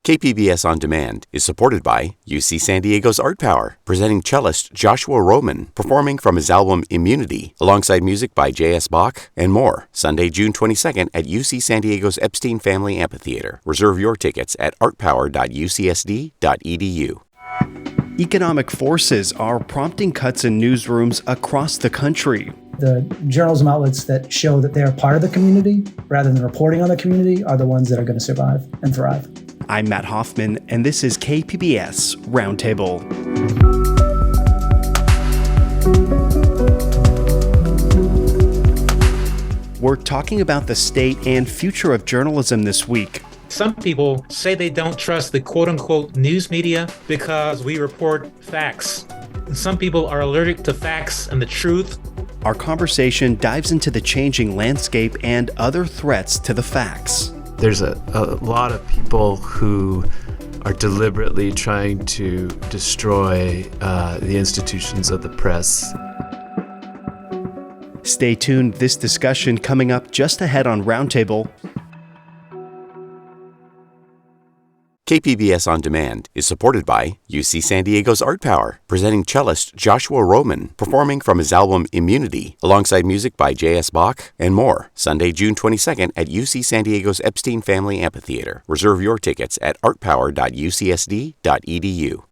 KPBS On Demand is supported by UC San Diego's Art Power, presenting cellist Joshua Roman, performing from his album Immunity, alongside music by J.S. Bach and more, Sunday, June 22nd at UC San Diego's Epstein Family Amphitheater. Reserve your tickets at artpower.ucsd.edu. Economic forces are prompting cuts in newsrooms across the country. The journalism outlets that show that they are part of the community, rather than reporting on the community, are the ones that are going to survive and thrive. I'm Matt Hoffman, and this is KPBS Roundtable. We're talking about the state and future of journalism this week. Some people say they don't trust the quote-unquote news media because we report facts. And some people are allergic to facts and the truth. Our conversation dives into the changing landscape and other threats to the facts. There's a lot of people who are deliberately trying to destroy the institutions of the press. Stay tuned. This discussion coming up just ahead on Roundtable. KPBS On Demand is supported by UC San Diego's Art Power, presenting cellist Joshua Roman, performing from his album Immunity, alongside music by J.S. Bach and more, Sunday, June 22nd at UC San Diego's Epstein Family Amphitheater. Reserve your tickets at artpower.ucsd.edu.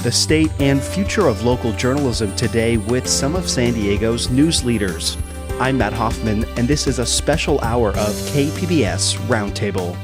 The state and future of local journalism today with some of San Diego's news leaders. I'm Matt Hoffman, and this is a special hour of KPBS Roundtable.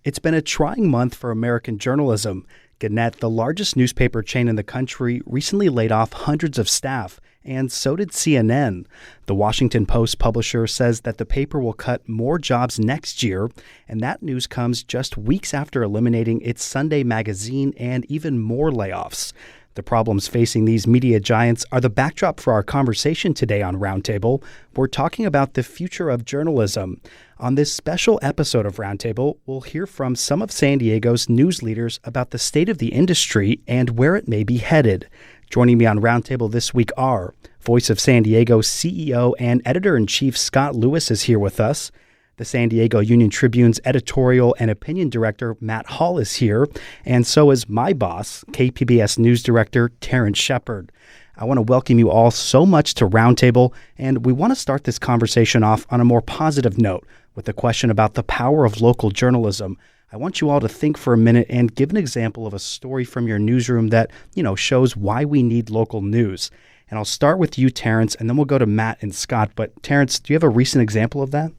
It's been a trying month for American journalism. Gannett, the largest newspaper chain in the country, recently laid off hundreds of staff, and so did CNN. The Washington Post publisher says that the paper will cut more jobs next year, and that news comes just weeks after eliminating its Sunday magazine and even more layoffs. The problems facing these media giants are the backdrop for our conversation today on Roundtable. We're talking about the future of journalism. On this special episode of Roundtable, we'll hear from some of San Diego's news leaders about the state of the industry and where it may be headed. Joining me on Roundtable this week are Voice of San Diego CEO and Editor-in-Chief Scott Lewis is here with us. The San Diego Union Tribune's editorial and opinion director, Matt Hall, is here. And so is my boss, KPBS News Director, Terrence Shepard. I want to welcome you all so much to Roundtable, and we want to start this conversation off on a more positive note with a question about the power of local journalism. I want you all to think for a minute and give an example of a story from your newsroom that, shows why we need local news. And I'll start with you, Terrence, and then we'll go to Matt and Scott. But Terrence, do you have a recent example of that?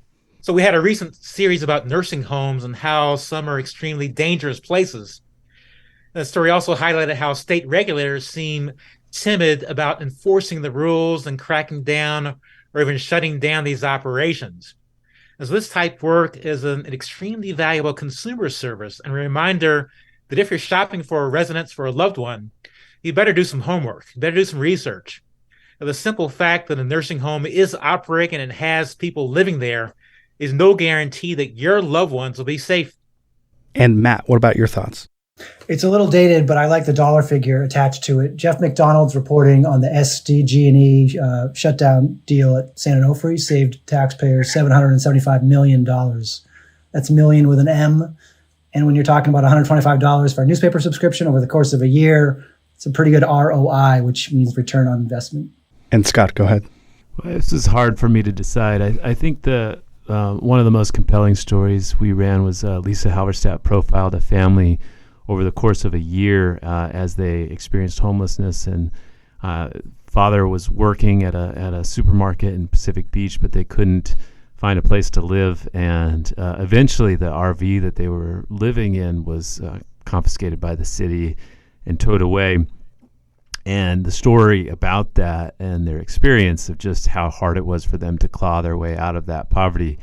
So we had a recent series about nursing homes and how some are extremely dangerous places. The story also highlighted how state regulators seem timid about enforcing the rules and cracking down or even shutting down these operations. As this type of work is an extremely valuable consumer service and a reminder that if you're shopping for a residence for a loved one, you better do some homework, you better do some research. And the simple fact that a nursing home is operating and has people living there is no guarantee that your loved ones will be safe. And Matt, what about your thoughts? It's a little dated, but I like the dollar figure attached to it. Jeff McDonald's reporting on the SDG&E shutdown deal at San Onofre saved taxpayers $775 million. That's million with an M. And when you're talking about $125 for a newspaper subscription over the course of a year, it's a pretty good ROI, which means return on investment. And Scott, go ahead. Well, this is hard for me to decide. I think one of the most compelling stories we ran was Lisa Halverstadt profiled a family over the course of a year as they experienced homelessness, and father was working at a supermarket in Pacific Beach, but they couldn't find a place to live, and eventually the RV that they were living in was confiscated by the city and towed away. And the story about that and their experience of just how hard it was for them to claw their way out of that poverty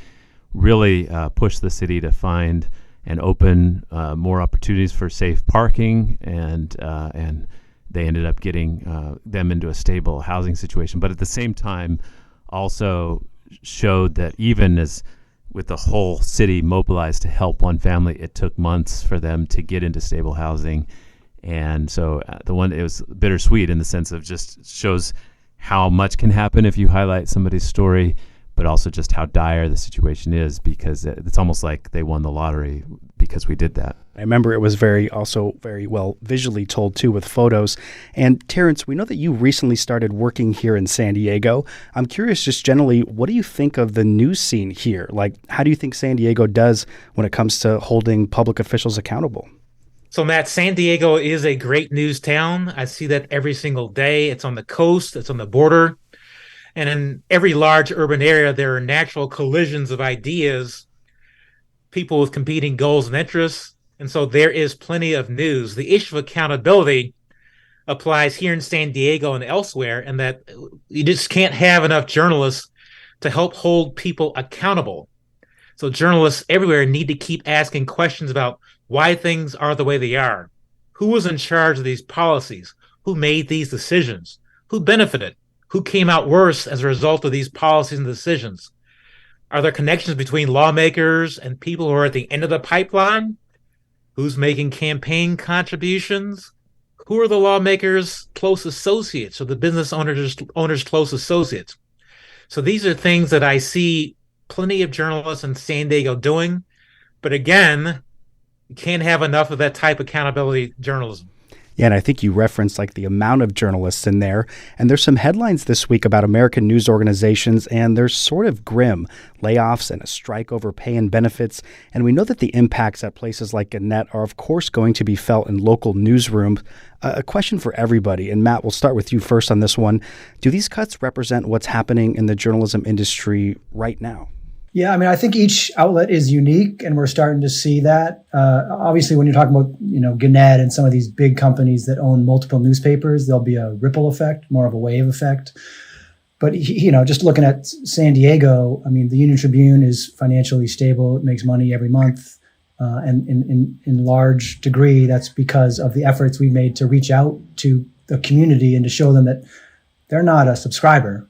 really pushed the city to find and open more opportunities for safe parking, and they ended up getting them into a stable housing situation. But at the same time, also showed that even as with the whole city mobilized to help one family, it took months for them to get into stable housing. And so it was bittersweet in the sense of just shows how much can happen if you highlight somebody's story, but also just how dire the situation is, because it's almost like they won the lottery because we did that. I remember it was very well visually told too, with photos. And Terrence, we know that you recently started working here in San Diego. I'm curious, just generally, what do you think of the news scene here? Like, how do you think San Diego does when it comes to holding public officials accountable? So, Matt, San Diego is a great news town. I see that every single day. It's on the coast, it's on the border. And in every large urban area, there are natural collisions of ideas, people with competing goals and interests. And so there is plenty of news. The issue of accountability applies here in San Diego and elsewhere, and that you just can't have enough journalists to help hold people accountable. So journalists everywhere need to keep asking questions about why things are the way they are. Who was in charge of these policies? Who made these decisions? Who benefited? Who came out worse as a result of these policies and decisions? Are there connections between lawmakers and people who are at the end of the pipeline? Who's making campaign contributions? Who are the lawmakers' close associates or the business owners' close associates? So these are things that I see plenty of journalists in San Diego doing. But again, you can't have enough of that type of accountability journalism. Yeah, and I think you referenced like the amount of journalists in there. And there's some headlines this week about American news organizations, and they're sort of grim. Layoffs and a strike over pay and benefits. And we know that the impacts at places like Gannett are, of course, going to be felt in local newsrooms. A question for everybody, and Matt, we'll start with you first on this one. Do these cuts represent what's happening in the journalism industry right now? Yeah, I mean, I think each outlet is unique, and we're starting to see that. Obviously, when you're talking about, Gannett and some of these big companies that own multiple newspapers, there'll be a ripple effect, more of a wave effect. But, just looking at San Diego, I mean, the Union Tribune is financially stable. It makes money every month. And in large degree, that's because of the efforts we made to reach out to the community and to show them that they're not a subscriber.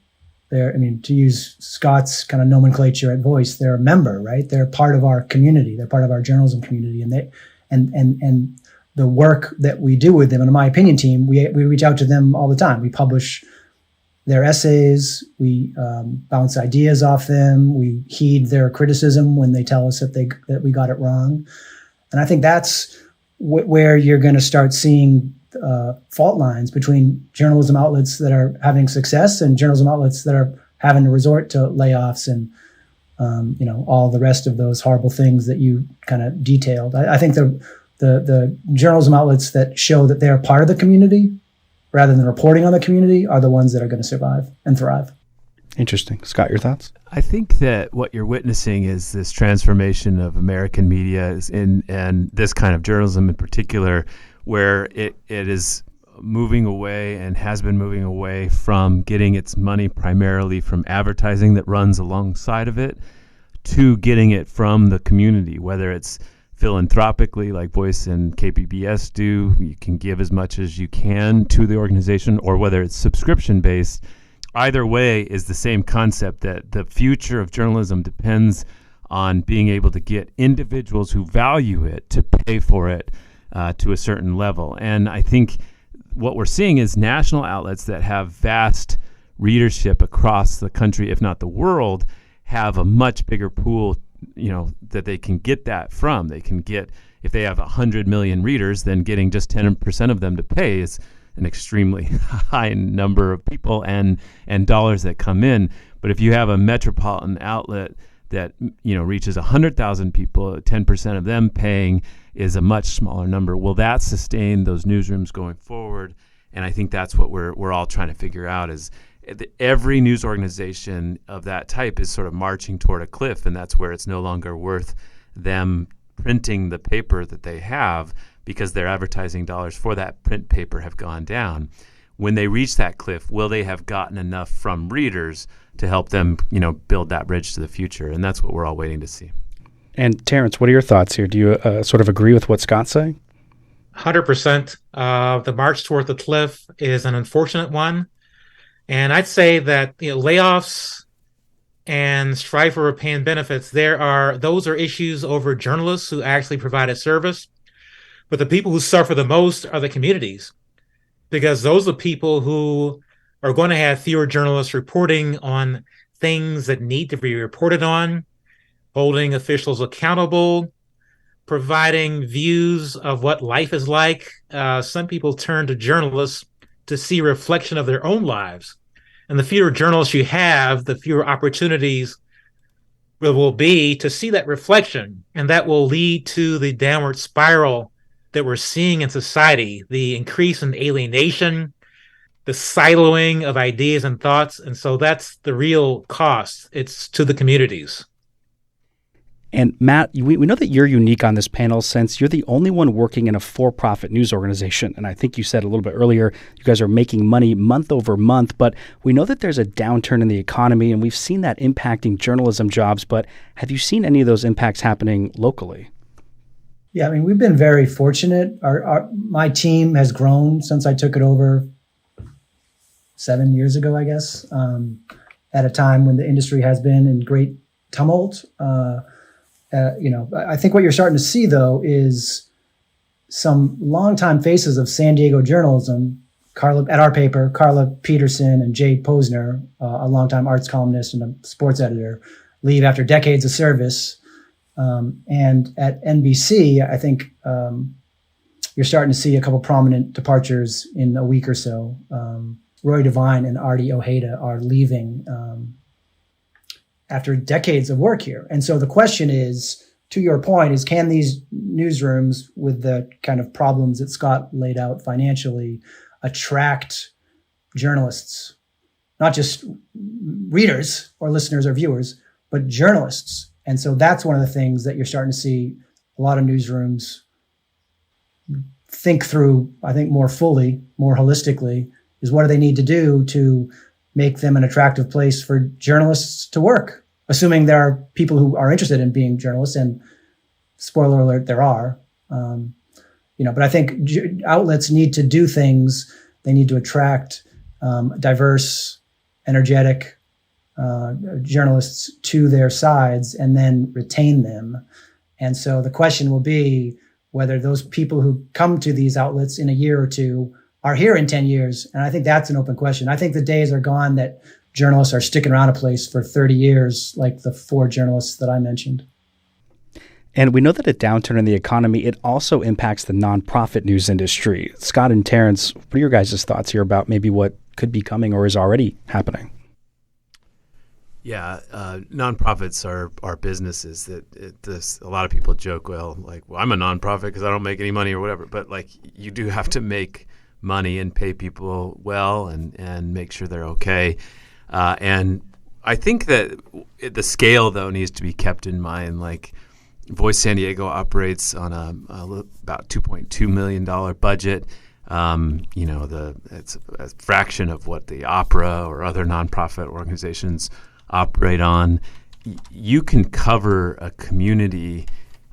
To use Scott's kind of nomenclature at Voice, they're a member, right? They're part of our community. They're part of our journalism community, and the work that we do with them. And in my opinion team, we reach out to them all the time. We publish their essays. We bounce ideas off them. We heed their criticism when they tell us that we got it wrong. And I think that's where you're going to start seeing fault lines between journalism outlets that are having success and journalism outlets that are having to resort to layoffs and all the rest of those horrible things that you kind of detailed. I think the journalism outlets that show that they're part of the community rather than reporting on the community are the ones that are going to survive and thrive. Interesting. Scott, your thoughts? I think that what you're witnessing is this transformation of American media and this kind of journalism in particular, where it is moving away and has been moving away from getting its money primarily from advertising that runs alongside of it to getting it from the community, whether it's philanthropically like Voice and KPBS do. You can give as much as you can to the organization, or whether it's subscription-based. Either way is the same concept, that the future of journalism depends on being able to get individuals who value it to pay for it to a certain level. And I think what we're seeing is national outlets that have vast readership across the country, if not the world, have a much bigger pool, that they can get that from. They can get, if they have 100 million readers, then getting just 10% of them to pay is an extremely high number of people and dollars that come in. But if you have a metropolitan outlet that reaches 100,000 people, 10% of them paying is a much smaller number. Will that sustain those newsrooms going forward? And I think that's what we're all trying to figure out, is every news organization of that type is sort of marching toward a cliff, and that's where it's no longer worth them printing the paper that they have, because their advertising dollars for that print paper have gone down. When they reach that cliff, will they have gotten enough from readers to help them, build that bridge to the future? And that's what we're all waiting to see. And Terrence, what are your thoughts here? Do you sort of agree with what Scott's saying? 100%. The march toward the cliff is an unfortunate one. And I'd say that layoffs and strife over paying benefits, those are issues over journalists who actually provide a service. But the people who suffer the most are the communities, because those are people who are going to have fewer journalists reporting on things that need to be reported on, holding officials accountable, providing views of what life is like. Some people turn to journalists to see a reflection of their own lives. And the fewer journalists you have, the fewer opportunities there will be to see that reflection. And that will lead to the downward spiral that we're seeing in society, the increase in alienation, the siloing of ideas and thoughts. And so that's the real cost. It's to the communities. And Matt, we know that you're unique on this panel since you're the only one working in a for-profit news organization. And I think you said a little bit earlier, you guys are making money month over month, but we know that there's a downturn in the economy and we've seen that impacting journalism jobs. But have you seen any of those impacts happening locally? Yeah, I mean, we've been very fortunate. My team has grown since I took it over 7 years ago, I guess, at a time when the industry has been in great tumult. I think what you're starting to see, though, is some longtime faces of San Diego journalism, at our paper, Carla Peterson and Jay Posner, a longtime arts columnist and a sports editor, leave after decades of service. And at NBC, I think you're starting to see a couple prominent departures in a week or so. Roy Devine and Artie Ojeda are leaving after decades of work here. And so the question is, to your point, is can these newsrooms with the kind of problems that Scott laid out financially attract journalists, not just readers or listeners or viewers, but journalists? And so that's one of the things that you're starting to see a lot of newsrooms think through, I think, more fully, more holistically, is what do they need to do to make them an attractive place for journalists to work, assuming there are people who are interested in being journalists, and spoiler alert, there are. But I think outlets need to do things. They need to attract diverse, energetic journalists to their sides and then retain them. And so the question will be whether those people who come to these outlets in a year or two are here in 10 years. And I think that's an open question. I think the days are gone that journalists are sticking around a place for 30 years, like the 4 journalists that I mentioned. And we know that a downturn in the economy, it also impacts the nonprofit news industry. Scott and Terrence, what are your guys' thoughts here about maybe what could be coming or is already happening? Yeah, nonprofits are businesses that a lot of people joke, well, I'm a nonprofit because I don't make any money or whatever. But you do have to make money and pay people well and make sure they're okay. And I think that the scale, though, needs to be kept in mind. Voice San Diego operates on about $2.2 million budget. It's a fraction of what the Opera or other nonprofit organizations operate on. You can cover a community.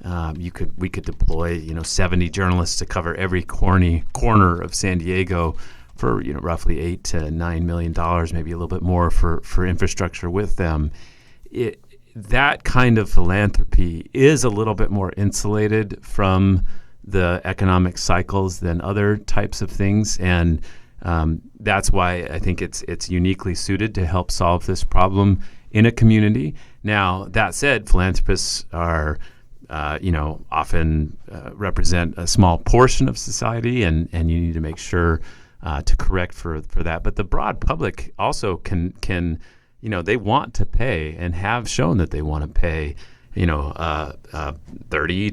We could deploy 70 journalists to cover every corner of San Diego for roughly $8 to $9 million, maybe a little bit more for infrastructure with them. That kind of philanthropy is a little bit more insulated from the economic cycles than other types of things, and that's why I think it's uniquely suited to help solve this problem in a community. Now, that said, philanthropists are often represent a small portion of society, and you need to make sure to correct for that. But the broad public also can they want to pay and have shown that they want to pay, $30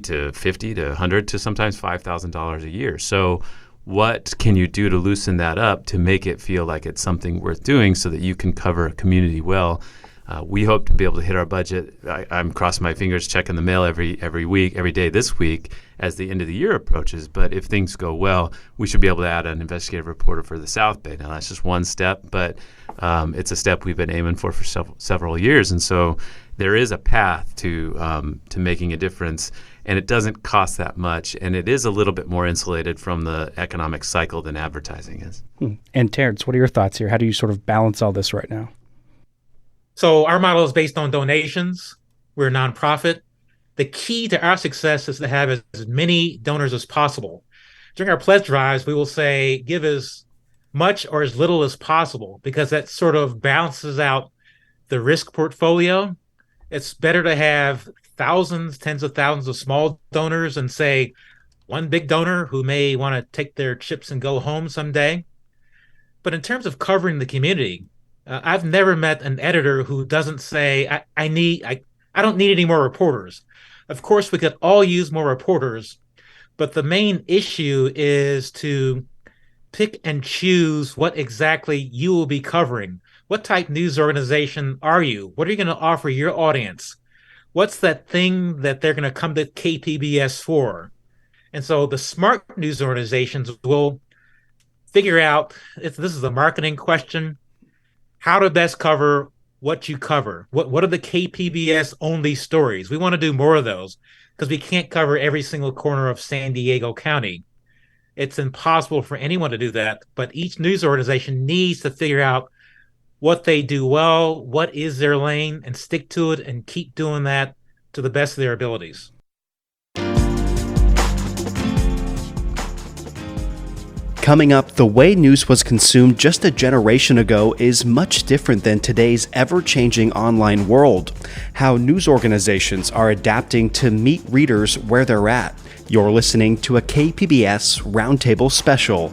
to $50 to $100 to sometimes $5,000 a year. So what can you do to loosen that up to make it feel like it's something worth doing so that you can cover a community well? We hope to be able to hit our budget. I'm crossing my fingers, checking the mail every week, every day this week as the end of the year approaches. But if things go well, we should be able to add an investigative reporter for the South Bay. Now, that's just one step, but it's a step we've been aiming for several years. And so there is a path to making a difference, and it doesn't cost that much, and it is a little bit more insulated from the economic cycle than advertising is. And Terrence, what are your thoughts here? How do you sort of balance all this right now? So our model is based on donations. We're a nonprofit. The key to our success is to have as many donors as possible. During our pledge drives, we will say give as much or as little as possible because that sort of balances out the risk portfolio. It's better to have thousands, tens of thousands of small donors and say one big donor who may want to take their chips and go home someday. But in terms of covering the community, I've never met an editor who doesn't say, I don't need any more reporters. Of course, we could all use more reporters, but the main issue is to pick and choose what exactly you will be covering. What type news organization are you? What are you going to offer your audience? What's that thing that they're going to come to KPBS for? And so the smart news organizations will figure out, if this is a marketing question, how to best cover what you cover. What are the KPBS only stories? We want to do more of those because we can't cover every single corner of San Diego County. It's impossible for anyone to do that, but each news organization needs to figure out what they do well, what is their lane, and stick to it and keep doing that to the best of their abilities. Coming up, the way news was consumed just a generation ago is much different than today's ever-changing online world. How news organizations are adapting to meet readers where they're at. You're listening to a KPBS Roundtable special.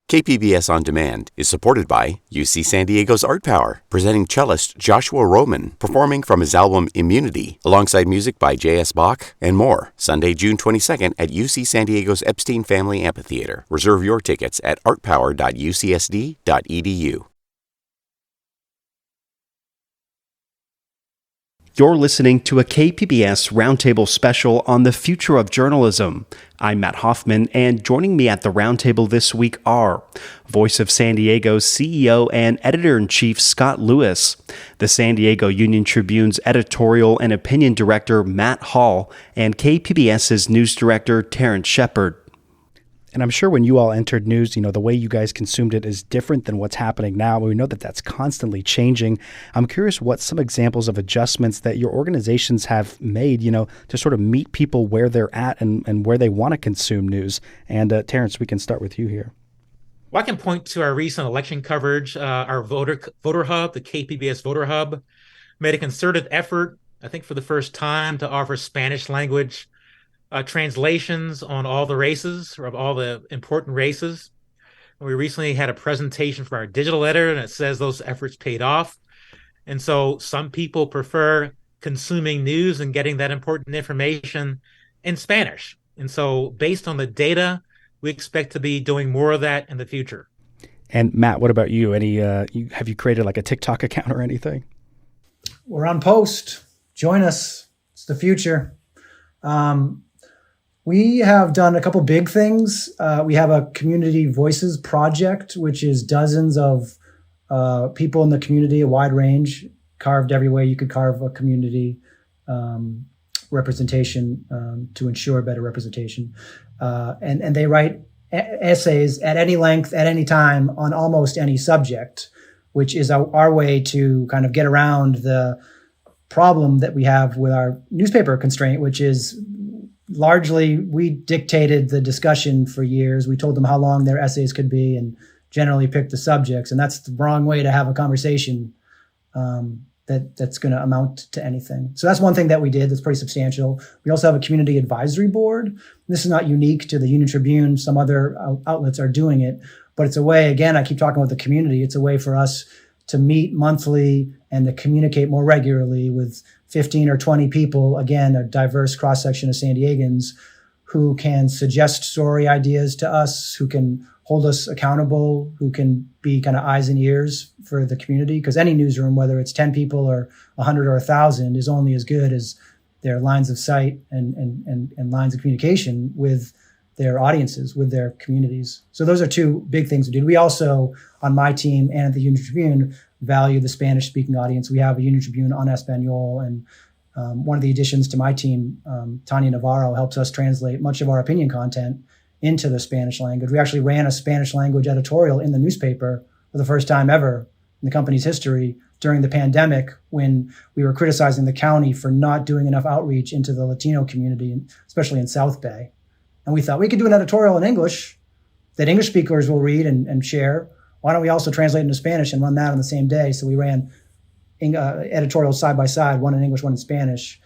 KPBS On Demand is supported by UC San Diego's Art Power, presenting cellist Joshua Roman, performing from his album Immunity, alongside music by J.S. Bach and more, Sunday, June 22nd at UC San Diego's Epstein Family Amphitheater. Reserve your tickets at artpower.ucsd.edu. You're listening to a KPBS Roundtable special on the future of journalism. I'm Matt Hoffman, and joining me at the Roundtable this week are Voice of San Diego's CEO and Editor-in-Chief Scott Lewis, the San Diego Union Tribune's Editorial and Opinion Director Matt Hall, and KPBS's News Director Terrence Shepard. And I'm sure when you all entered news, the way you guys consumed it is different than what's happening now. We know that that's constantly changing. I'm curious what some examples of adjustments that your organizations have made, to sort of meet people where they're at and where they want to consume news. And Terrence, we can start with you here. Well, I can point to our recent election coverage. Our voter hub, the KPBS Voter Hub, made a concerted effort, I think for the first time, to offer Spanish language translations on all the races, or of all the important races. And we recently had a presentation from our digital editor, and it says those efforts paid off. And so some people prefer consuming news and getting that important information in Spanish. And so based on the data, we expect to be doing more of that in the future. And Matt, what about you? Have you created like a TikTok account or anything? We're on post. Join us. It's the future. We have done a couple big things. We have a Community Voices project, which is dozens of people in the community, a wide range, carved every way you could carve a community representation to ensure better representation. And they write essays at any length, at any time, on almost any subject, which is our way to kind of get around the problem that we have with our newspaper constraint, which is largely, we dictated the discussion for years. We told them how long their essays could be and generally picked the subjects. And that's the wrong way to have a conversation that's going to amount to anything. So that's one thing that we did that's pretty substantial. We also have a community advisory board. This is not unique to the Union Tribune. Some other outlets are doing it. But it's a way, again, I keep talking about the community. It's a way for us to meet monthly and to communicate more regularly with 15 or 20 people, again, a diverse cross-section of San Diegans who can suggest story ideas to us, who can hold us accountable, who can be kind of eyes and ears for the community. Because any newsroom, whether it's 10 people or 100 or 1,000, is only as good as their lines of sight and lines of communication with their audiences, with their communities. So those are two big things we did. We also, on my team and at the Union Tribune, value the Spanish-speaking audience. We have a Union Tribune en Espanol, and one of the additions to my team, Tanya Navarro, helps us translate much of our opinion content into the Spanish language. We actually ran a Spanish language editorial in the newspaper for the first time ever in the company's history during the pandemic, when we were criticizing the county for not doing enough outreach into the Latino community, especially in South Bay. And we thought we could do an editorial in English that English speakers will read and share. Why don't we also translate into Spanish and run that on the same day? So we ran editorials side by side, one in English, one in Spanish.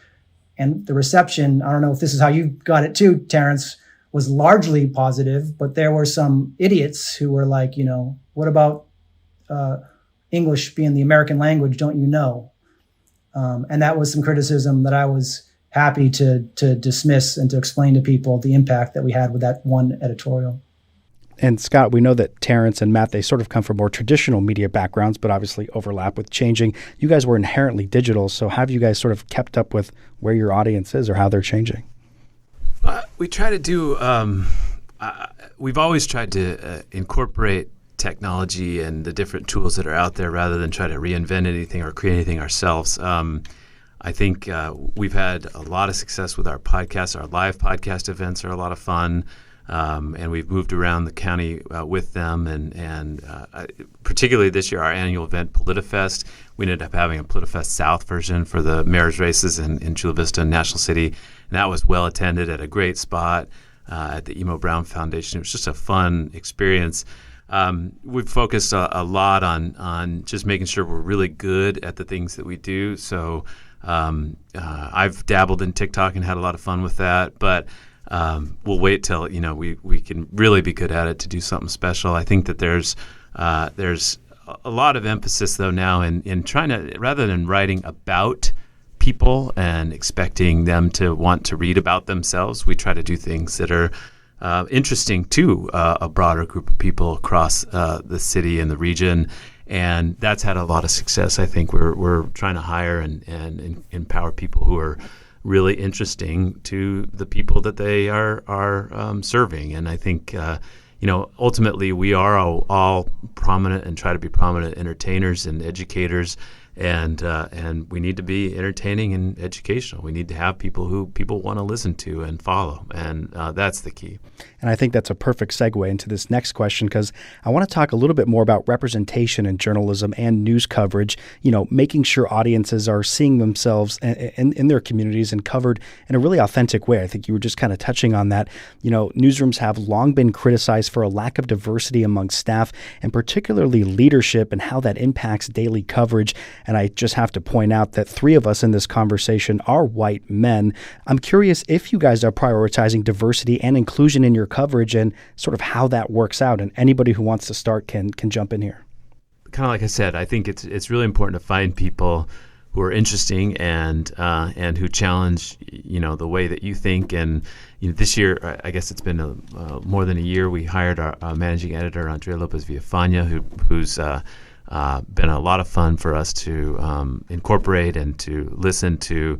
And the reception, I don't know if this is how you got it too, Terrence, was largely positive, but there were some idiots who were like, what about English being the American language, don't you know? And that was some criticism that I was happy to dismiss and to explain to people the impact that we had with that one editorial. And Scott, we know that Terrence and Matt, they sort of come from more traditional media backgrounds, but obviously overlap with changing. You guys were inherently digital, so have you guys sort of kept up with where your audience is or how they're changing? We try to do, we've always tried to incorporate technology and the different tools that are out there rather than try to reinvent anything or create anything ourselves. I think we've had a lot of success with our podcasts. Our live podcast events are a lot of fun. And we've moved around the county with them, and particularly this year, our annual event, PolitiFest, we ended up having a PolitiFest South version for the mayor's races in Chula Vista and National City, and that was well attended at a great spot at the Emo Brown Foundation. It was just a fun experience. We've focused a lot on just making sure we're really good at the things that we do. So I've dabbled in TikTok and had a lot of fun with that, but we'll wait till we can really be good at it to do something special. I think that there's a lot of emphasis though now in trying to, rather than writing about people and expecting them to want to read about themselves, we try to do things that are interesting to a broader group of people across the city and the region. And that's had a lot of success. I think we're trying to hire and empower people who are really interesting to the people that they are serving. And I think, ultimately we are all prominent and try to be prominent entertainers and educators. And we need to be entertaining and educational. We need to have people who people want to listen to and follow. And that's the key. And I think that's a perfect segue into this next question, because I want to talk a little bit more about representation in journalism and news coverage, making sure audiences are seeing themselves in their communities and covered in a really authentic way. I think you were just kind of touching on that. Newsrooms have long been criticized for a lack of diversity among staff, and particularly leadership and how that impacts daily coverage. And I just have to point out that 3 of us in this conversation are white men. I'm curious if you guys are prioritizing diversity and inclusion in your coverage and sort of how that works out. And anybody who wants to start can jump in here. Kind of like I said, I think it's really important to find people who are interesting and who challenge the way that you think. And this year, I guess it's been more than a year. We hired our managing editor Andrea Lopez Villafana, who's been a lot of fun for us to incorporate and to listen to,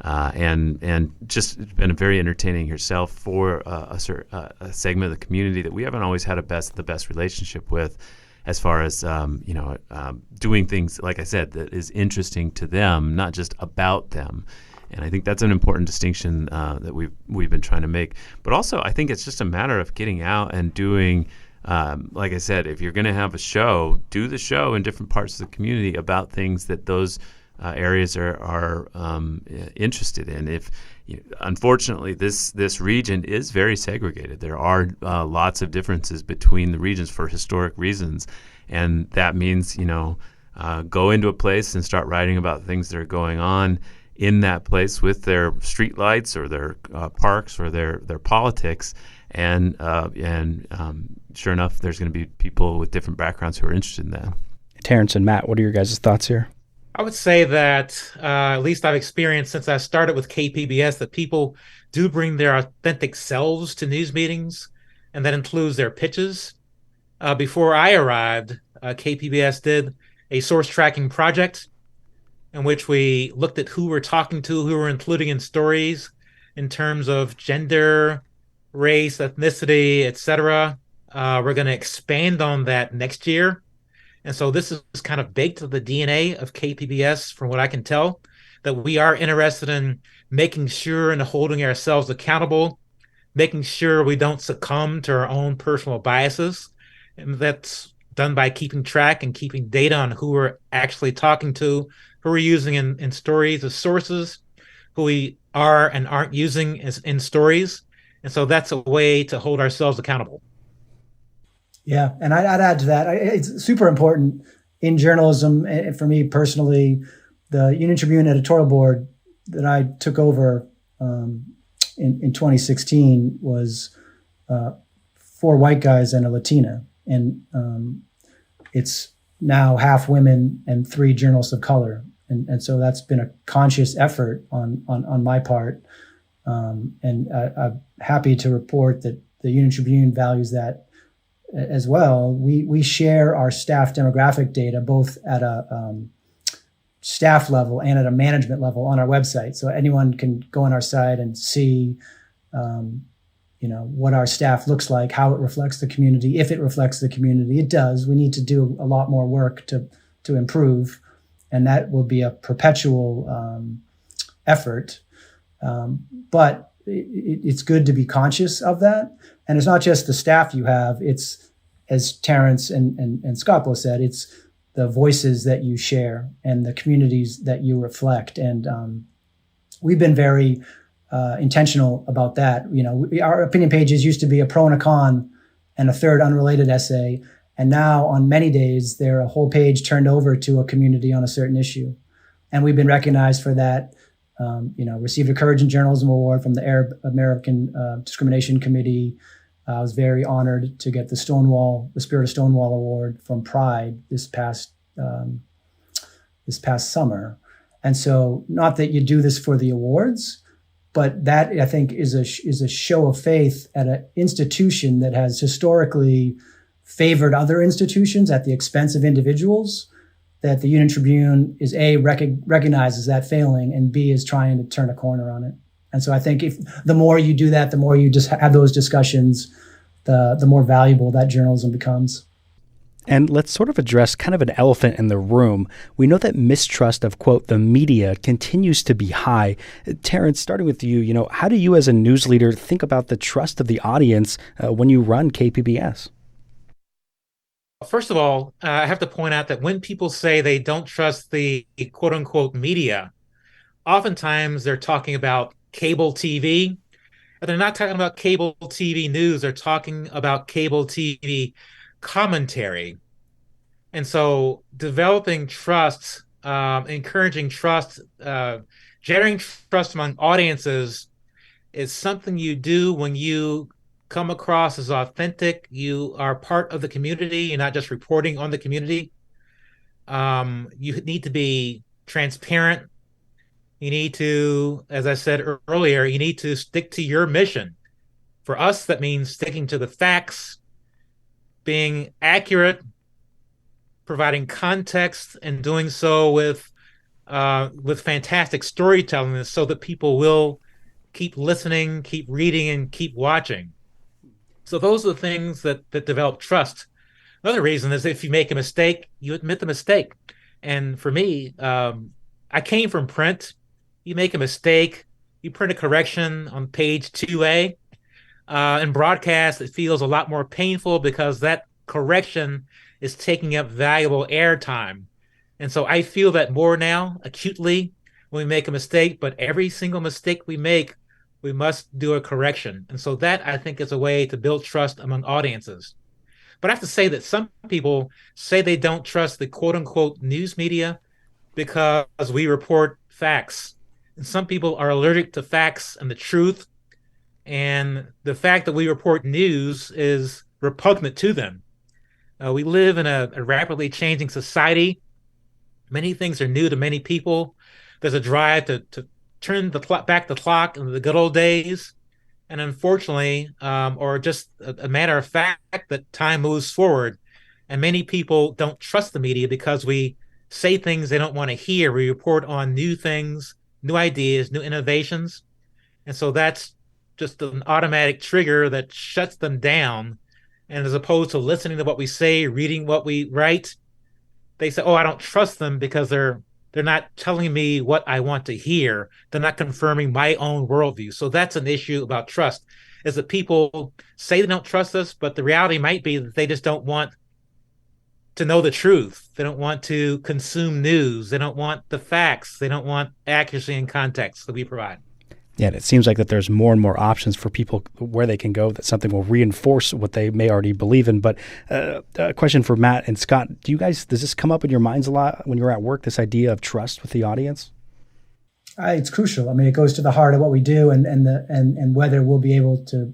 and just been very entertaining herself for a segment of the community that we haven't always had the best relationship with, as far as doing things, like I said, that is interesting to them, not just about them. And I think that's an important distinction that we've been trying to make. But also, I think it's just a matter of getting out and doing. Like I said, if you're going to have a show, do the show in different parts of the community about things that those areas are interested in. Unfortunately, this region is very segregated. There are lots of differences between the regions for historic reasons, and that means go into a place and start writing about things that are going on in that place with their street lights or their parks or their politics. And sure enough, there's going to be people with different backgrounds who are interested in that. Terrence and Matt, what are your guys' thoughts here? I would say that, at least I've experienced since I started with KPBS, that people do bring their authentic selves to news meetings, and that includes their pitches. Before I arrived, KPBS did a source tracking project in which we looked at who we're talking to, who we're including in stories in terms of gender, race, ethnicity, etc. We're going to expand on that next year. And so this is kind of baked to the DNA of KPBS, from what I can tell, that we are interested in making sure and holding ourselves accountable, making sure we don't succumb to our own personal biases. And that's done by keeping track and keeping data on who we're actually talking to, who we're using in stories as sources, who we are and aren't using as in stories. And so that's a way to hold ourselves accountable. Yeah, and I'd add to that. It's super important in journalism. For me personally, the Union Tribune editorial board that I took over in 2016 was 4 white guys and a Latina, and it's now half women and 3 journalists of color, and so that's been a conscious effort on my part, and I'm happy to report that the Union Tribune values that as well. We share our staff demographic data both at a staff level and at a management level on our website. So anyone can go on our site and see, what our staff looks like, how it reflects the community. If it reflects the community, it does. We need to do a lot more work to improve, and that will be a perpetual effort. But it's good to be conscious of that. And it's not just the staff you have, it's, as Terrence and Scott both said, it's the voices that you share and the communities that you reflect. And we've been very intentional about that. Our opinion pages used to be a pro and a con and a third unrelated essay. And now on many days, they're a whole page turned over to a community on a certain issue. And we've been recognized for that. Received a Courage in Journalism Award from the Arab American Discrimination Committee. I was very honored to get the Spirit of Stonewall Award from Pride this past summer. And so, not that you do this for the awards, but that I think is a show of faith at an institution that has historically favored other institutions at the expense of individuals. That the Union Tribune is recognizes that failing, and B, is trying to turn a corner on it. And so I think if the more you do that, the more you just have those discussions, the more valuable that journalism becomes. And let's sort of address kind of an elephant in the room. We know that mistrust of, quote, the media continues to be high. Terrence, starting with you, how do you as a news leader think about the trust of the audience when you run KPBS? First of all, I have to point out that when people say they don't trust the quote unquote media, oftentimes they're talking about cable TV. And they're not talking about cable TV news. They're talking about cable TV commentary. And so developing trust, encouraging trust, generating trust among audiences is something you do when you come across as authentic. You are part of the community. You're not just reporting on the community. You need to be transparent. You need to, as I said earlier, you need to stick to your mission. For us, that means sticking to the facts, being accurate, providing context, and doing so with fantastic storytelling, so that people will keep listening, keep reading, and keep watching. So those are the things that develop trust. Another reason is if you make a mistake, you admit the mistake. And for me, I came from print. You make a mistake, you print a correction on page 2A. In broadcast, it feels a lot more painful because that correction is taking up valuable airtime. And so I feel that more now, acutely, when we make a mistake. But every single mistake we make, we must do a correction. And so that, I think, is a way to build trust among audiences. But I have to say that some people say they don't trust the quote-unquote news media because we report facts. And some people are allergic to facts and the truth. And the fact that we report news is repugnant to them. We live in a rapidly changing society. Many things are new to many people. There's a drive to turn back the clock into the good old days. And unfortunately, or just a matter of fact, that time moves forward. And many people don't trust the media because we say things they don't want to hear. We report on new things, new ideas, new innovations. And so that's just an automatic trigger that shuts them down. And as opposed to listening to what we say, reading what we write, they say, "Oh, I don't trust them because they're not telling me what I want to hear. They're not confirming my own worldview." So that's an issue about trust, is that people say they don't trust us, but the reality might be that they just don't want to know the truth. They don't want to consume news. They don't want the facts. They don't want accuracy and context that we provide. Yeah, and it seems like that there's more and more options for people where they can go, that something will reinforce what they may already believe in. But a question for Matt and Scott, does this come up in your minds a lot when you're at work, this idea of trust with the audience? It's crucial. I mean, it goes to the heart of what we do and whether we'll be able to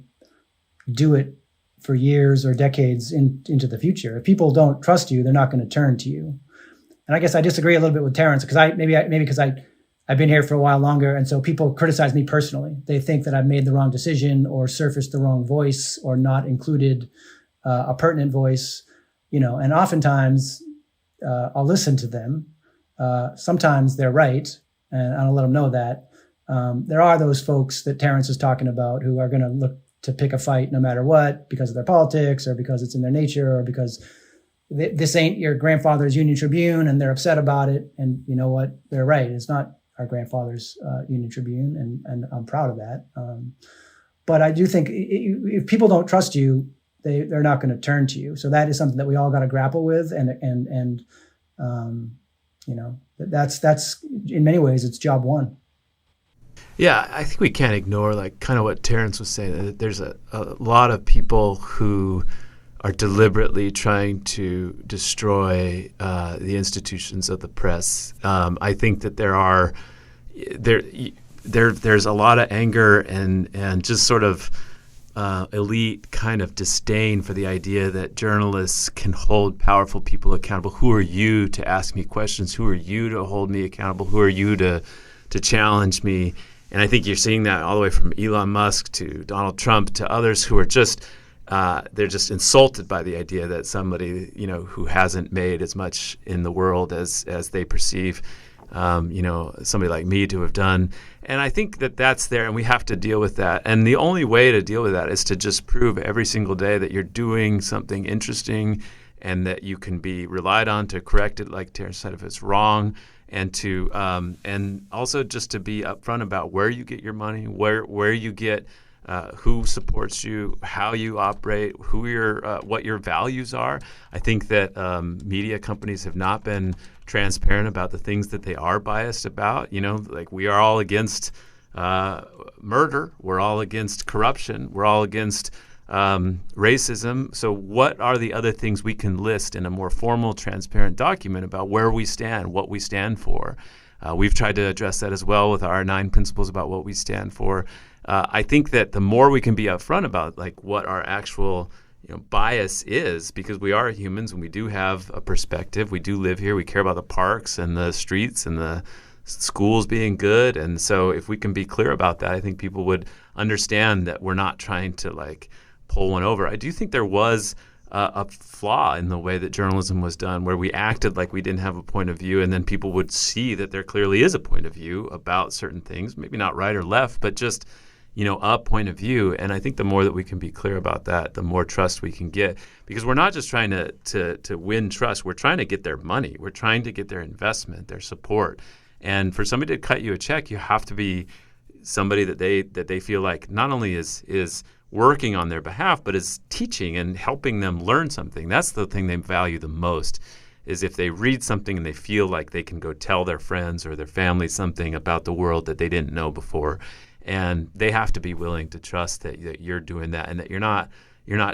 do it for years or decades into the future. If people don't trust you, they're not going to turn to you. And I guess I disagree a little bit with Terrence because I've been here for a while longer, and so people criticize me personally. They think that I've made the wrong decision or surfaced the wrong voice or not included a pertinent voice, and oftentimes I'll listen to them. Sometimes they're right, and I'll let them know that. There are those folks that Terrence is talking about who are going to look to pick a fight no matter what because of their politics or because it's in their nature or because this ain't your grandfather's Union Tribune and they're upset about it. And you know what? They're right. It's not our grandfather's Union Tribune, and I'm proud of that. But I do think if people don't trust you, they're not going to turn to you. So that is something that we all got to grapple with, and that's in many ways it's job one. Yeah, I think we can't ignore kind of what Terrence was saying, that there's a lot of people who are deliberately trying to destroy the institutions of the press. I think that there's a lot of anger and just sort of elite kind of disdain for the idea that journalists can hold powerful people accountable. Who are you to ask me questions? Who are you to hold me accountable? Who are you to challenge me? And I think you're seeing that all the way from Elon Musk to Donald Trump to others who are just they're just insulted by the idea that somebody, who hasn't made as much in the world as they perceive, somebody like me to have done. And I think that that's there, and we have to deal with that. And the only way to deal with that is to just prove every single day that you're doing something interesting and that you can be relied on to correct it, like Terrence said, if it's wrong, and to and also just to be upfront about where you get your money, where you get who supports you, how you operate, what your values are. I think that media companies have not been transparent about the things that they are biased about. We are all against murder. We're all against corruption. We're all against racism. So what are the other things we can list in a more formal, transparent document about where we stand, what we stand for? We've tried to address that as well with our 9 principles about what we stand for. I think that the more we can be upfront about what our actual bias is, because we are humans and we do have a perspective. We do live here. We care about the parks and the streets and the schools being good. And so if we can be clear about that, I think people would understand that we're not trying to pull one over. I do think there was a flaw in the way that journalism was done, where we acted like we didn't have a point of view, and then people would see that there clearly is a point of view about certain things, maybe not right or left, but just a point of view. And I think the more that we can be clear about that, the more trust we can get, because we're not just trying to win trust. We're trying to get their money. We're trying to get their investment, their support. And for somebody to cut you a check, you have to be somebody that they feel like not only is working on their behalf, but is teaching and helping them learn something. That's the thing they value the most, is if they read something and they feel like they can go tell their friends or their family something about the world that they didn't know before. And they have to be willing to trust that you're doing that and that you're not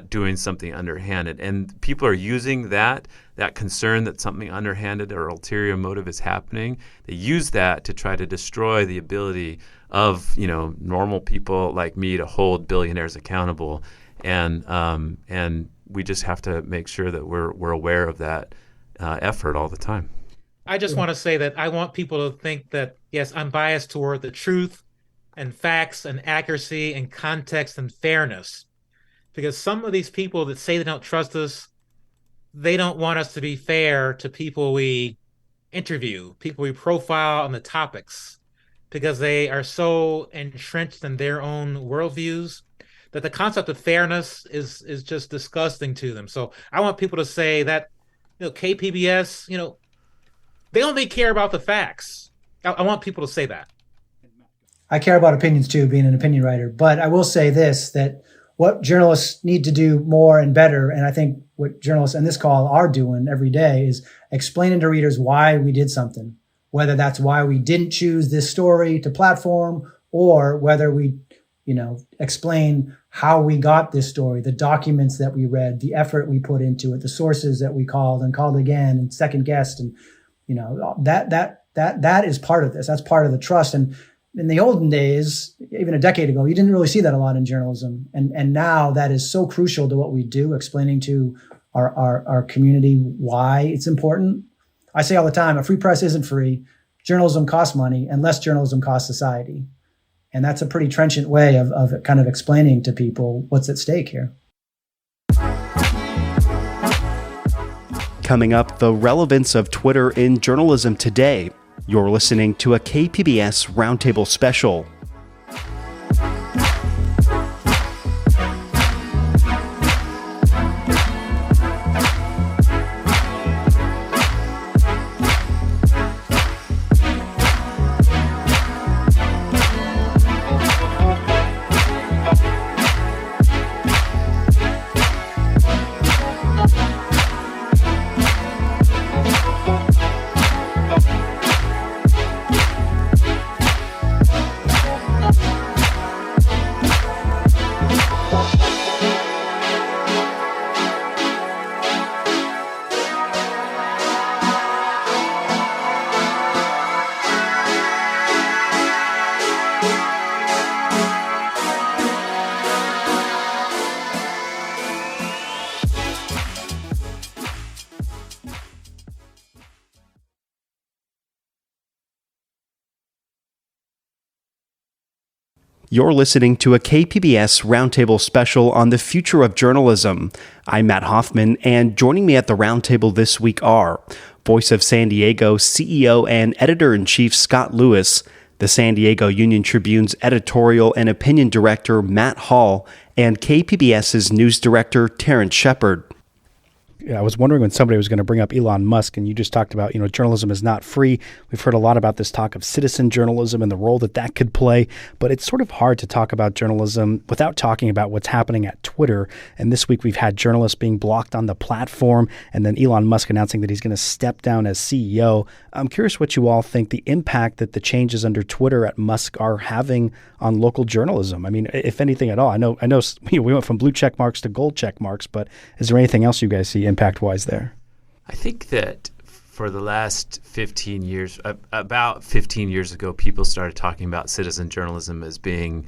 doing something underhanded. And people are using that concern that something underhanded or ulterior motive is happening. They use that to try to destroy the ability of normal people like me to hold billionaires accountable. And we just have to make sure that we're aware of that effort all the time. I just want to say that I want people to think that, yes, I'm biased toward the truth and facts and accuracy and context and fairness. Because some of these people that say they don't trust us, they don't want us to be fair to people we interview, people we profile on the topics. because they are so entrenched in their own worldviews that the concept of fairness is just disgusting to them. So I want people to say that, KPBS, they only care about the facts. I want people to say that. I care about opinions too, being an opinion writer. But I will say this, that what journalists need to do more and better, and I think what journalists on this call are doing every day, is explaining to readers why we did something, whether that's why we didn't choose this story to platform, or whether we, explain how we got this story, the documents that we read, the effort we put into it, the sources that we called and called again and second guessed. And, that is part of this. That's part of the trust. And in the olden days, even a decade ago, you didn't really see that a lot in journalism. And now that is so crucial to what we do, explaining to our community why it's important. I say all the time, a free press isn't free. Journalism costs money, and less journalism costs society. And that's a pretty trenchant way of kind of explaining to people what's at stake here. Coming up, the relevance of Twitter in journalism today. You're listening to a KPBS Roundtable special. You're listening to a KPBS Roundtable special on the future of journalism. I'm Matt Hoffman, and joining me at the Roundtable this week are Voice of San Diego CEO and Editor-in-Chief Scott Lewis, the San Diego Union Tribune's Editorial and Opinion Director Matt Hall, and KPBS's News Director Terrence Shepard. I was wondering when somebody was going to bring up Elon Musk, and you just talked about, journalism is not free. We've heard a lot about this talk of citizen journalism and the role that could play, but it's sort of hard to talk about journalism without talking about what's happening at Twitter. And this week we've had journalists being blocked on the platform, and then Elon Musk announcing that he's going to step down as CEO. I'm curious what you all think the impact that the changes under Twitter at Musk are having on local journalism. I mean, if anything at all. I know we went from blue check marks to gold check marks, but is there anything else you guys see impact-wise there? I think that for the last 15 years, about 15 years ago, people started talking about citizen journalism as being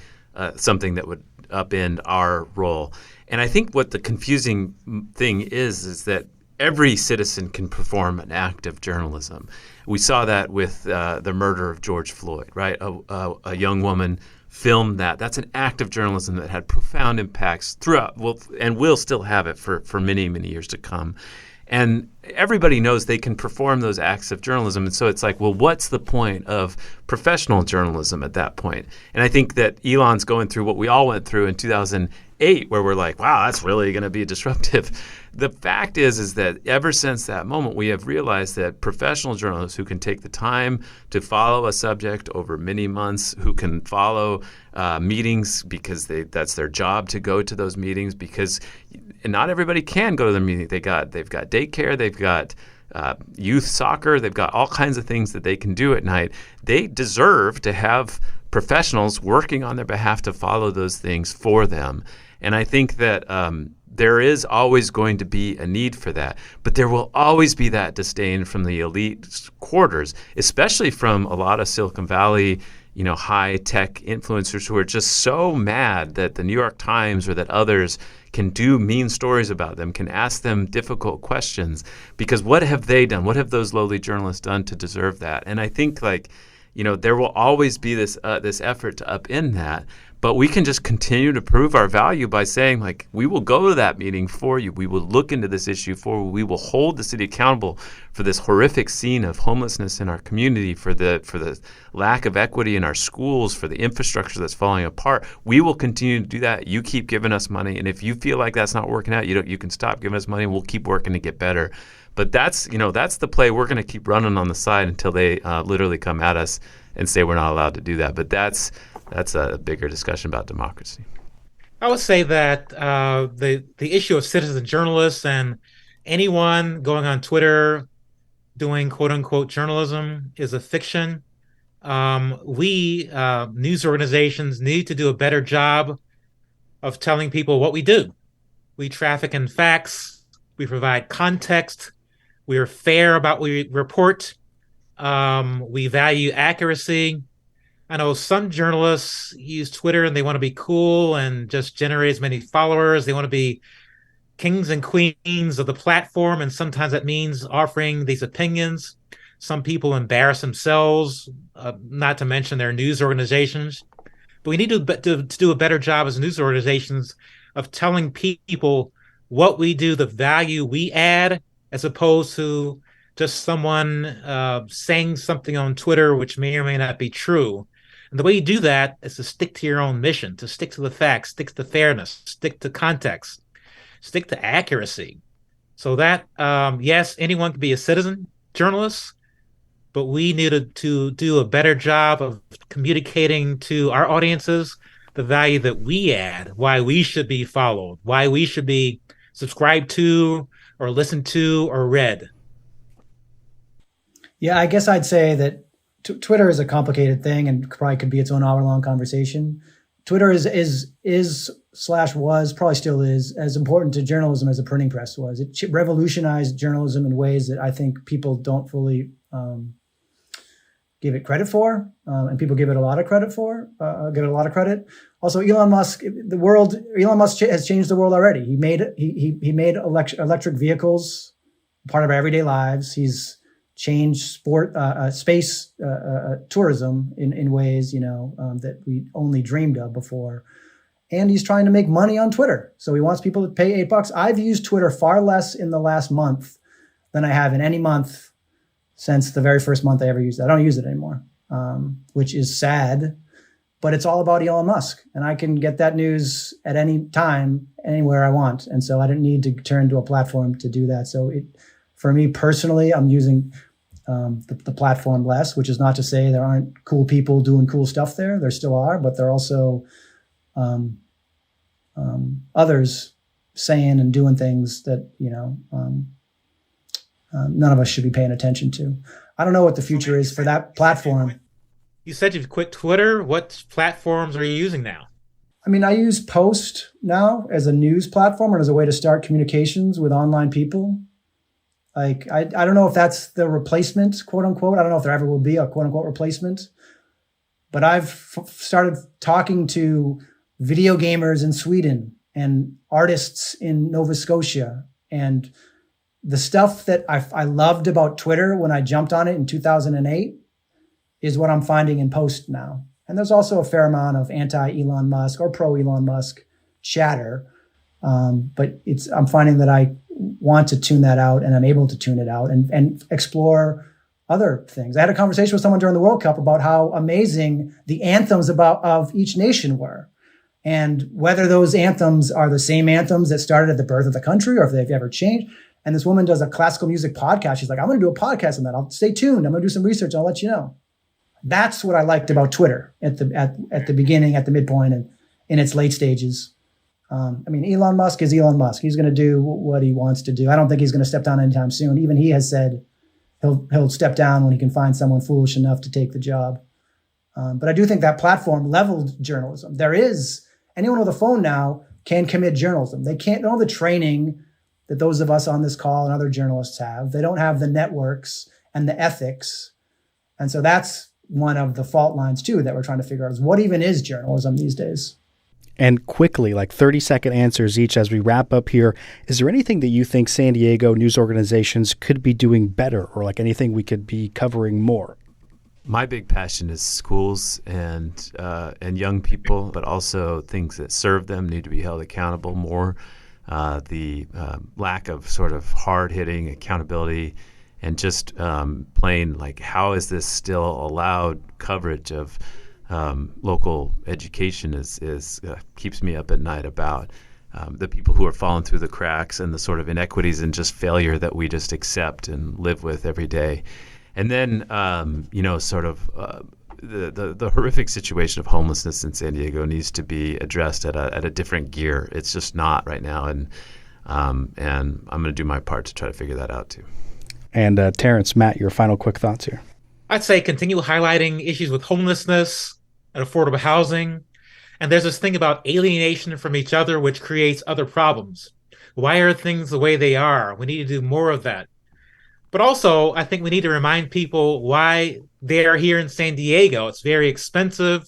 something that would upend our role. And I think what the confusing thing is that every citizen can perform an act of journalism. We saw that with the murder of George Floyd, right? A young woman filmed that. That's an act of journalism that had profound impacts throughout, and will still have it for many, many years to come. And everybody knows they can perform those acts of journalism. And so it's like, well, what's the point of professional journalism at that point? And I think that Elon's going through what we all went through in 2008, where we're like, wow, that's really going to be disruptive. The fact is that ever since that moment, we have realized that professional journalists who can take the time to follow a subject over many months, who can follow meetings because that's their job to go to those meetings, because not everybody can go to the meeting. They've got daycare, they've got youth soccer, they've got all kinds of things that they can do at night. They deserve to have professionals working on their behalf to follow those things for them. And I think that there is always going to be a need for that, but there will always be that disdain from the elite quarters, especially from a lot of Silicon Valley, high tech influencers who are just so mad that the New York Times or that others can do mean stories about them, can ask them difficult questions, because what have they done? What have those lowly journalists done to deserve that? And I think there will always be this effort to upend that. But we can just continue to prove our value by saying, like, we will go to that meeting for you. We will look into this issue for you. We will hold the city accountable for this horrific scene of homelessness in our community, for the lack of equity in our schools, for the infrastructure that's falling apart. We will continue to do that. You keep giving us money, and if you feel like that's not working out, you can stop giving us money, and we'll keep working to get better. But that's the play we're going to keep running on the side until they literally come at us and say we're not allowed to do that. But that's a bigger discussion about democracy. I would say that the issue of citizen journalists and anyone going on Twitter doing quote unquote journalism is a fiction. We news organizations need to do a better job of telling people what we do. We traffic in facts. We provide context. We are fair about what we report. We value accuracy. I know some journalists use Twitter and they want to be cool and just generate as many followers. They want to be kings and queens of the platform, and sometimes that means offering these opinions. Some people embarrass themselves, not to mention their news organizations. But we need to do a better job as news organizations of telling people what we do, the value we add, as opposed to just someone saying something on Twitter which may or may not be true. And the way you do that is to stick to your own mission, to stick to the facts, stick to fairness, stick to context, stick to accuracy. So that, yes, anyone can be a citizen journalist, but we need to do a better job of communicating to our audiences the value that we add, why we should be followed, why we should be subscribed to or listened to or read. Yeah, I guess I'd say that Twitter is a complicated thing and probably could be its own hour-long conversation. Twitter was, probably still is, as important to journalism as the printing press was. It revolutionized journalism in ways that I think people don't fully give it credit for, and people give it a lot of credit for. Also, Elon Musk has changed the world already. He made electric vehicles part of our everyday lives. He's changed space tourism in ways that we only dreamed of before. And he's trying to make money on Twitter. So he wants people to pay $8. I've used Twitter far less in the last month than I have in any month since the very first month I ever used it. I don't use it anymore, which is sad, but it's all about Elon Musk. And I can get that news at any time, anywhere I want. And so I didn't need to turn to a platform to do that. So for me personally, I'm using the platform less, which is not to say there aren't cool people doing cool stuff there. There still are, but there are also others saying and doing things that, none of us should be paying attention to. I don't know what the future is for that platform. You said you've quit Twitter. What platforms are you using now? I mean, I use Post now as a news platform and as a way to start communications with online people. Like, I don't know if that's the replacement, quote unquote. I don't know if there ever will be a quote unquote replacement, but I've started talking to video gamers in Sweden and artists in Nova Scotia. And the stuff that I loved about Twitter when I jumped on it in 2008 is what I'm finding in Post now. And there's also a fair amount of anti-Elon Musk or pro-Elon Musk chatter. But I'm finding that I want to tune that out, and I'm able to tune it out and explore other things. I had a conversation with someone during the World Cup about how amazing the anthems of each nation were, and whether those anthems are the same anthems that started at the birth of the country or if they've ever changed. And this woman does a classical music podcast. She's like, I'm going to do a podcast on that. I'll stay tuned. I'm going to do some research. I'll let you know. That's what I liked about Twitter at the beginning, at the midpoint, and in its late stages. I mean, Elon Musk is Elon Musk. He's going to do what he wants to do. I don't think he's going to step down anytime soon. Even he has said he'll step down when he can find someone foolish enough to take the job. But I do think that platform leveled journalism. There is anyone with a phone now can commit journalism. They don't have the training that those of us on this call and other journalists have. They don't have the networks and the ethics. And so that's one of the fault lines too that we're trying to figure out is what even is journalism these days? And quickly, like 30-second answers each as we wrap up here, is there anything that you think San Diego news organizations could be doing better, or like anything we could be covering more? My big passion is schools and young people, but also things that serve them need to be held accountable more. The lack of sort of hard-hitting accountability and just plain like how is this still allowed coverage of local education is keeps me up at night about the people who are falling through the cracks and the sort of inequities and just failure that we just accept and live with every day. And then, sort of the horrific situation of homelessness in San Diego needs to be addressed at a different gear. It's just not right now, and I'm going to do my part to try to figure that out too. And Terrence, Matt, your final quick thoughts here. I'd say continue highlighting issues with homelessness and affordable housing. And there's this thing about alienation from each other, which creates other problems. Why are things the way they are? We need to do more of that. But also, I think we need to remind people why they are here in San Diego. It's very expensive.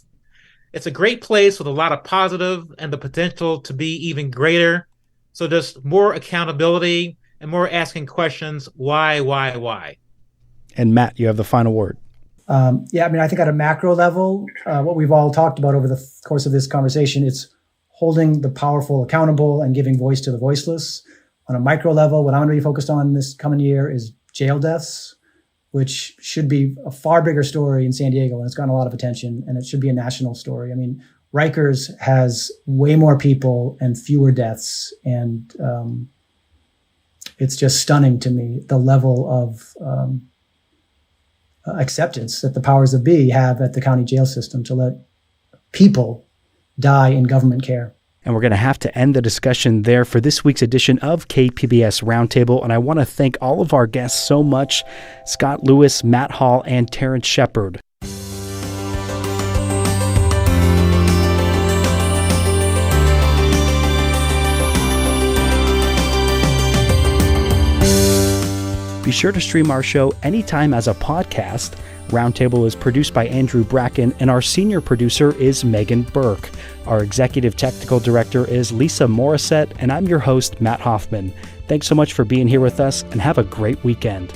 It's a great place with a lot of positive and the potential to be even greater. So just more accountability and more asking questions, why? And Matt, you have the final word. I think at a macro level, what we've all talked about over the course of this conversation, it's holding the powerful accountable and giving voice to the voiceless. On a micro level, what I'm going to be focused on this coming year is jail deaths, which should be a far bigger story in San Diego, and it's gotten a lot of attention, and it should be a national story. I mean, Rikers has way more people and fewer deaths, and it's just stunning to me, the level of acceptance that the powers that be have at the county jail system to let people die in government care. And we're going to have to end the discussion there for this week's edition of KPBS Roundtable. And I want to thank all of our guests so much, Scott Lewis, Matt Hall, and Terrence Shepard. Be sure to stream our show anytime as a podcast. Roundtable is produced by Andrew Bracken, and our senior producer is Megan Burke. Our executive technical director is Lisa Morissette, and I'm your host, Matt Hoffman. Thanks so much for being here with us, and have a great weekend.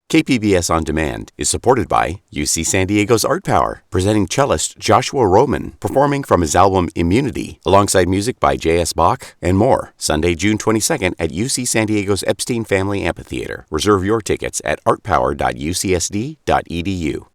KPBS On Demand is supported by UC San Diego's Art Power, presenting cellist Joshua Roman, performing from his album Immunity, alongside music by J.S. Bach and more, Sunday, June 22nd at UC San Diego's Epstein Family Amphitheater. Reserve your tickets at artpower.ucsd.edu.